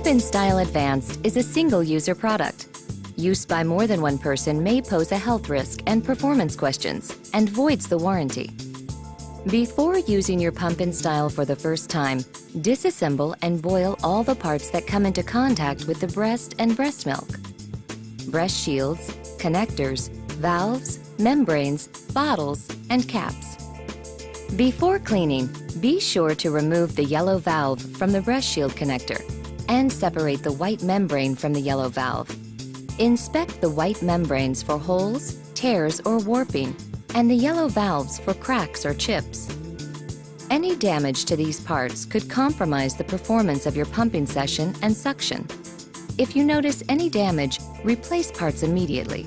Pump-In Style Advanced is a single-user product. Use by more than one person may pose a health risk and performance questions and voids the warranty. Before using your Pump-In Style for the first time, disassemble and boil all the parts that come into contact with the breast and breast milk. Breast shields, connectors, valves, membranes, bottles, and caps. Before cleaning, be sure to remove the yellow valve from the breast shield connector and separate the white membrane from the yellow valve. Inspect the white membranes for holes, tears, or warping, and the yellow valves for cracks or chips. Any damage to these parts could compromise the performance of your pumping session and suction. If you notice any damage, replace parts immediately.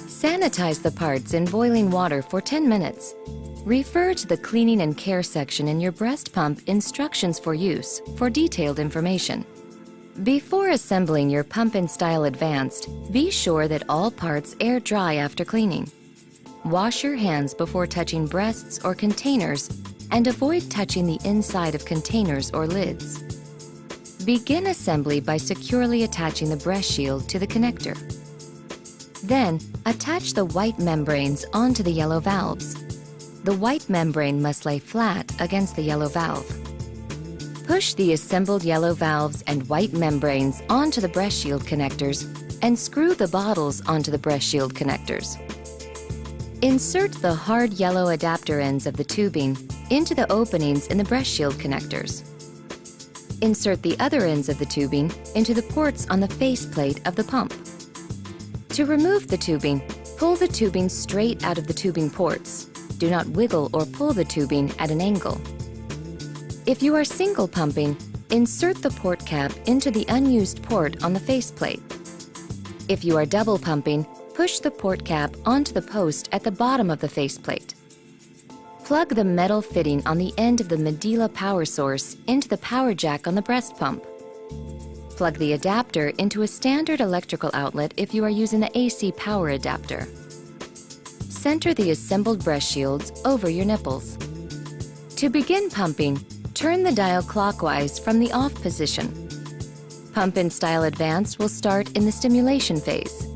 Sanitize the parts in boiling water for 10 minutes. Refer to the cleaning and care section in your breast pump instructions for use for detailed information. Before assembling your Pump-In Style Advanced, be sure that all parts air dry after cleaning. Wash your hands before touching breasts or containers and avoid touching the inside of containers or lids. Begin assembly by securely attaching the breast shield to the connector. Then, attach the white membranes onto the yellow valves. The white membrane must lay flat against the yellow valve. Push the assembled yellow valves and white membranes onto the breast shield connectors and screw the bottles onto the breast shield connectors. Insert the hard yellow adapter ends of the tubing into the openings in the breast shield connectors. Insert the other ends of the tubing into the ports on the faceplate of the pump. To remove the tubing, pull the tubing straight out of the tubing ports. Do not wiggle or pull the tubing at an angle. If you are single pumping, insert the port cap into the unused port on the faceplate. If you are double pumping, push the port cap onto the post at the bottom of the faceplate. Plug the metal fitting on the end of the Medela power source into the power jack on the breast pump. Plug the adapter into a standard electrical outlet if you are using the AC power adapter. Center the assembled breast shields over your nipples. To begin pumping, turn the dial clockwise from the off position. Pump-In Style Advanced will start in the stimulation phase.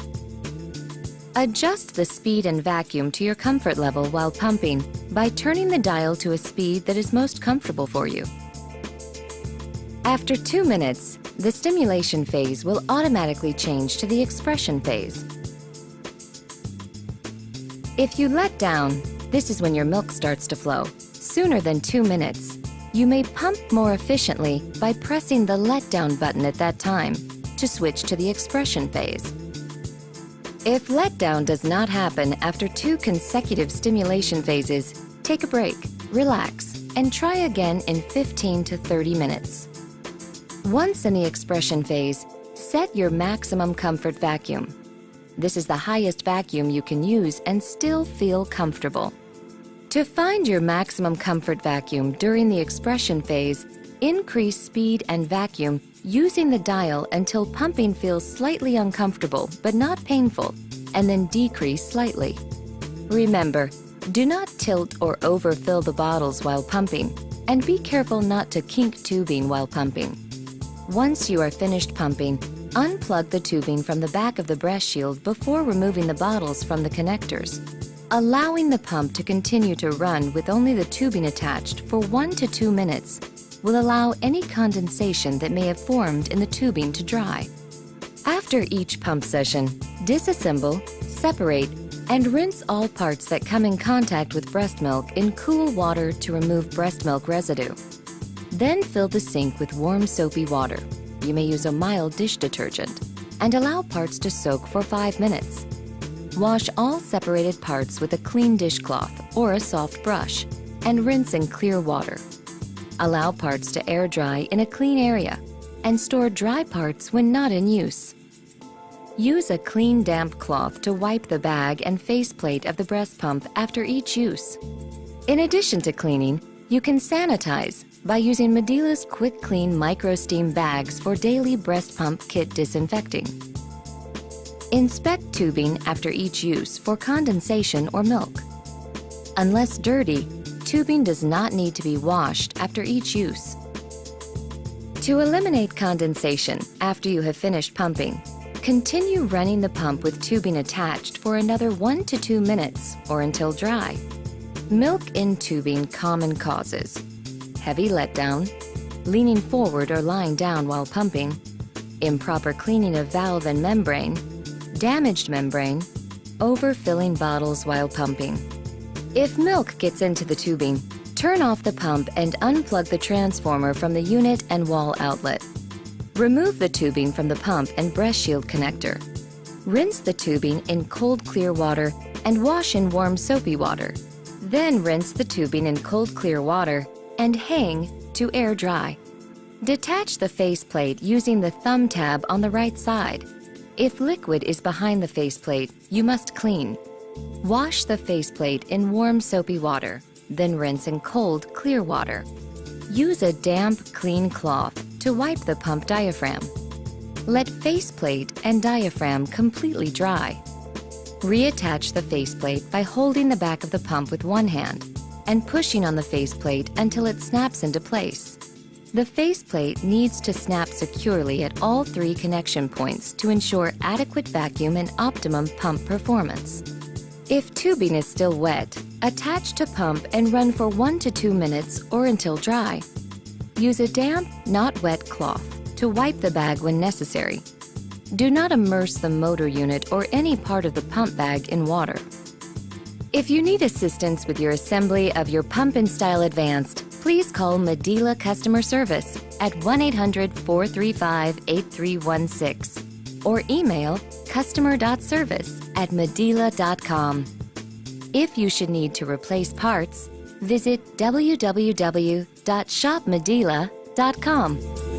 Adjust the speed and vacuum to your comfort level while pumping by turning the dial to a speed that is most comfortable for you. After 2 minutes, the stimulation phase will automatically change to the expression phase. If you let down, this is when your milk starts to flow, sooner than 2 minutes. You may pump more efficiently by pressing the letdown button at that time to switch to the expression phase. If letdown does not happen after 2 consecutive stimulation phases, take a break, relax, and try again in 15 to 30 minutes. Once in the expression phase, set your maximum comfort vacuum. This is the highest vacuum you can use and still feel comfortable. To find your maximum comfort vacuum during the expression phase, increase speed and vacuum using the dial until pumping feels slightly uncomfortable but not painful, and then decrease slightly. Remember, do not tilt or overfill the bottles while pumping, and be careful not to kink tubing while pumping. Once you are finished pumping, unplug the tubing from the back of the breast shield before removing the bottles from the connectors. Allowing the pump to continue to run with only the tubing attached for 1 to 2 minutes will allow any condensation that may have formed in the tubing to dry. After each pump session, disassemble, separate, and rinse all parts that come in contact with breast milk in cool water to remove breast milk residue. Then fill the sink with warm soapy water. You may use a mild dish detergent and allow parts to soak for 5 minutes. Wash all separated parts with a clean dishcloth or a soft brush and rinse in clear water. Allow parts to air dry in a clean area and store dry parts when not in use. Use a clean damp cloth to wipe the bag and faceplate of the breast pump after each use. In addition to cleaning, you can sanitize by using Medela's Quick Clean Micro Steam bags for daily breast pump kit disinfecting. Inspect tubing after each use for condensation or milk. Unless dirty, tubing does not need to be washed after each use. To eliminate condensation after you have finished pumping, continue running the pump with tubing attached for another 1 to 2 minutes or until dry. Milk in tubing common causes: heavy letdown, leaning forward or lying down while pumping, improper cleaning of valve and membrane, damaged membrane, overfilling bottles while pumping. If milk gets into the tubing, turn off the pump and unplug the transformer from the unit and wall outlet. Remove the tubing from the pump and breast shield connector. Rinse the tubing in cold clear water and wash in warm soapy water. Then rinse the tubing in cold clear water and hang to air dry. Detach the faceplate using the thumb tab on the right side. If liquid is behind the faceplate, you must clean. Wash the faceplate in warm soapy water, then rinse in cold clear water. Use a damp, clean cloth to wipe the pump diaphragm. Let faceplate and diaphragm completely dry. Reattach the faceplate by holding the back of the pump with one hand and pushing on the faceplate until it snaps into place. The faceplate needs to snap securely at all 3 connection points to ensure adequate vacuum and optimum pump performance. If tubing is still wet, attach to pump and run for 1 to 2 minutes or until dry. Use a damp, not wet cloth to wipe the bag when necessary. Do not immerse the motor unit or any part of the pump bag in water. If you need assistance with your assembly of your Pump and Style Advanced, please call Medela Customer Service at 1-800-435-8316 or email customer.service@medela.com. If you should need to replace parts, visit www.shopmedela.com.